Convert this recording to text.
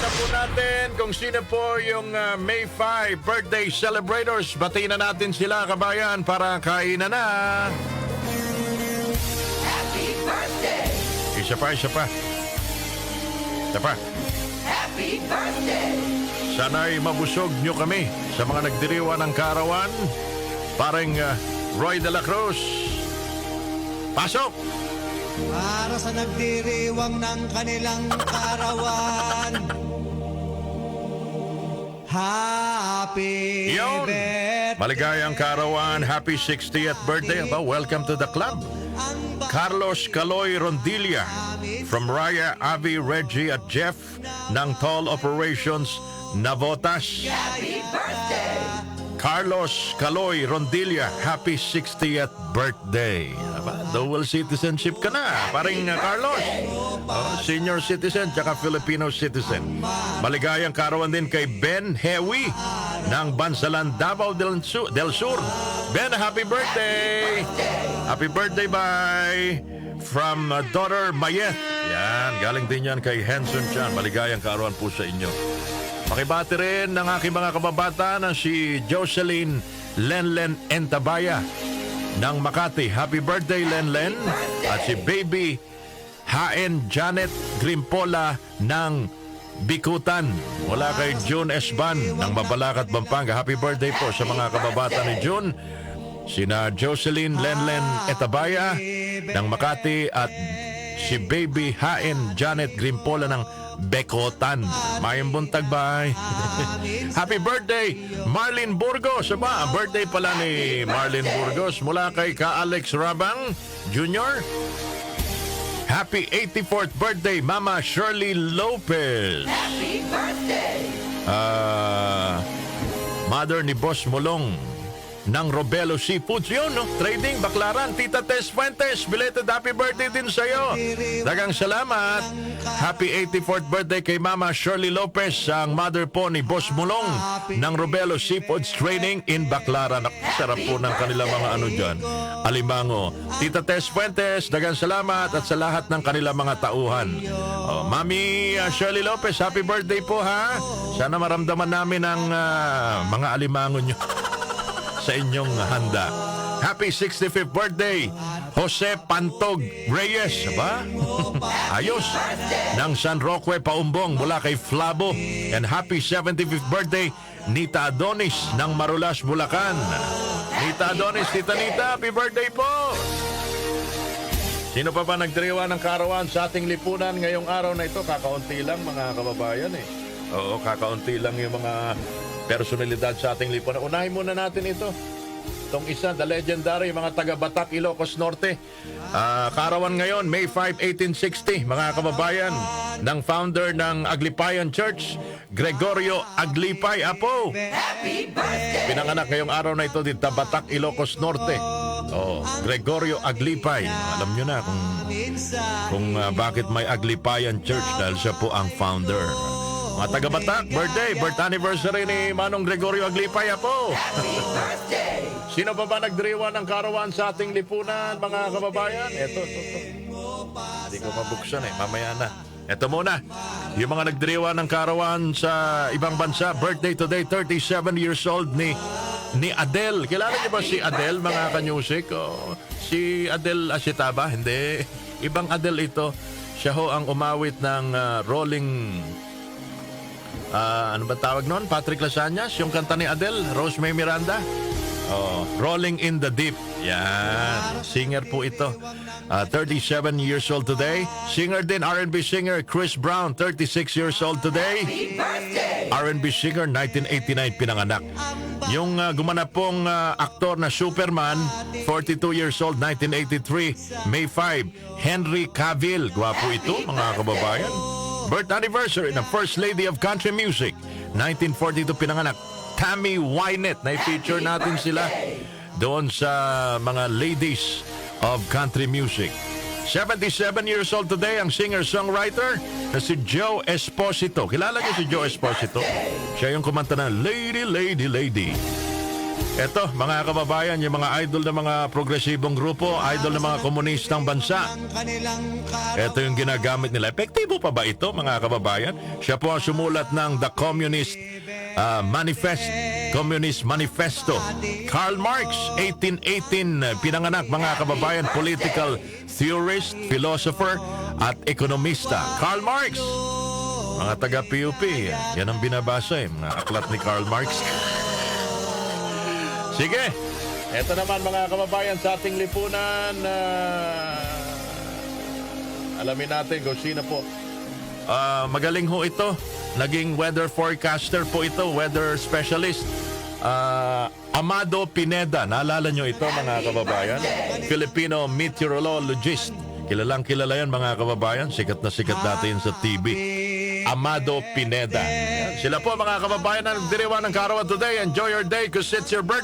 na po natin kung sino po yung May 5 birthday celebrators. Batiin na natin sila, kabayan, para kainan na. Happy birthday! Isa pa. Isa pa. Happy birthday! Sana'y mabusog nyo kami sa mga nagdiriwa ng kaarawan. Parang Roy de la Cruz. Pasok! Para sa nagdiriwang ng kanilang karawan. Happy Yun! birthday. Maligayang kaarawan. Happy 60th birthday. Aba, welcome to the club. Carlos Caloy Rondilla from Raya, Avi, Reggie at Jeff ng Toll Operations Navotas. Happy birthday! Carlos Caloy Rondilla, happy 60th birthday. Aba, dual citizenship ka na, paring Carlos. Oh, senior citizen tsaka Filipino citizen. Maligayang kaarawan din kay Ben Hewi ng Bansalan, Davao del Sur. Ben, happy birthday! Happy birthday, bye! From daughter Mayet. Yan, galing din yan kay Henson Chan. Maligayang kaarawan po sa inyo. Makibati rin ng aking mga kababata na si Jocelyn Lenlen Entabaya ng Makati. Happy birthday, Lenlen. At si baby Haen Janet Grimpola ng Bikutan. Mula kay June Esban ng Mabalacat, Pampanga. Happy birthday po sa mga kababata ni June. Sina Jocelyn Lenlen Entabaya ng Makati at si baby Haen Janet Grimpola ng Bekotan. Mayang buntag, bye. Happy birthday, Marlene Burgos. Aba, birthday pala ni Marlene Burgos mula kay ka Alex Rabang Jr. Happy 84th birthday, Mama Shirley Lopez. Happy birthday! Mother ni Boss Molong ng Robelo Seafoods. Yun, no? Trading, Baklaran. Tita Tess Fuentes, belated happy birthday din sa'yo. Dagang salamat. Happy 84th birthday kay Mama Shirley Lopez, ang mother po ni Boss Mulong ng Robelo Seafoods Trading in Baklaran. Sarap po ng kanilang mga ano dyan. Alimango. Tita Tess Fuentes, dagang salamat at sa lahat ng kanilang mga tauhan. Oh, Mami Shirley Lopez, happy birthday po, ha? Sana maramdaman namin ang mga alimango nyo sa inyong handa. Happy 65th birthday, Jose Pantog Reyes. Aba? Ayos. Ng San Roque, Paumbong, mula kay Flabo. And happy 75th birthday, Nita Adonis ng Marulas, Bulacan. Nita Adonis, Tita Nita, happy birthday po. Sino pa ba nagdiriwa ng kaarawan sa ating lipunan ngayong araw na ito? Kakaunti lang, mga kababayan, eh. Oo, kakaunti lang yung mga personalidad sa ating lipunan. Unahin muna natin ito. Itong isa, the legendary, mga taga-Batak, Ilocos Norte. Kaarawan ngayon, May 5, 1860, mga kababayan, ng founder ng Aglipayan Church, Gregorio Aglipay Apo. Happy birthday! Pinanganak ngayong araw na ito dito, Batak, Ilocos Norte. Oh, Gregorio Aglipay. Alam nyo na kung bakit may Aglipayan Church, dahil siya po ang founder. Mga taga-Batak, birth anniversary ni Manong Gregorio Aglipay po. Happy birthday! Sino pa ba nagdiriwa ng kaarawan sa ating lipunan, mga kababayan? Ito. Hindi ko mabuksan, mamaya na. Ito muna, yung mga nagdiriwa ng kaarawan sa ibang bansa. Birthday today, 37 years old ni Adele. Kilala niyo ba si Adele, mga kanyusik? Si Adele Asitaba? Hindi. Ibang Adele ito. Siya ho ang umawit ng Rolling... ano ba tawag noon? Patrick Lasanyas, yung kanta ni Adele, Rosemary Miranda. Rolling in the Deep. Yan. Singer po ito. 37 years old today. Singer din, R&B singer Chris Brown, 36 years old today. Happy birthday! R&B singer, 1989 pinanganak. Yung gumanap pong aktor na Superman, 42 years old, 1983, May 5. Henry Cavill. Gwapo ito, mga kababayan. Birth anniversary ng First Lady of Country Music, 1942 pinanganak, Tammy Wynette. Na-feature natin sila doon sa mga ladies of country music. 77 years old today ang singer-songwriter na si Joe Esposito. Kilala niyo si Joe Esposito? Siya yung kumanta na Lady, Lady, Lady. Eto, mga kababayan, yung mga idol ng mga progresibong grupo, idol ng mga komunistang bansa. Ang kanilang karawan. Ito yung ginagamit nila. Epektibo pa ba ito, mga kababayan? Siya po ang sumulat ng The Communist Communist Manifesto. Karl Marx, 1818, pinanganak, mga kababayan, political theorist, philosopher, at ekonomista. Karl Marx, mga taga-PUP, yan ang binabasa mga aklat ni Karl Marx. Sige, eto naman mga kababayan sa ating lipunan. Alamin natin kung sino po. Magaling ho ito. Naging weather forecaster po ito, weather specialist. Amado Pineda, naalala nyo ito mga kababayan? Filipino meteorologist. Kilalang kilala yan mga kababayan. Sikat na sikat natin sa TV. Amado Pineda. Sila po mga kababayan ang diriwan ng Karawan today. Enjoy your day because it's your birthday.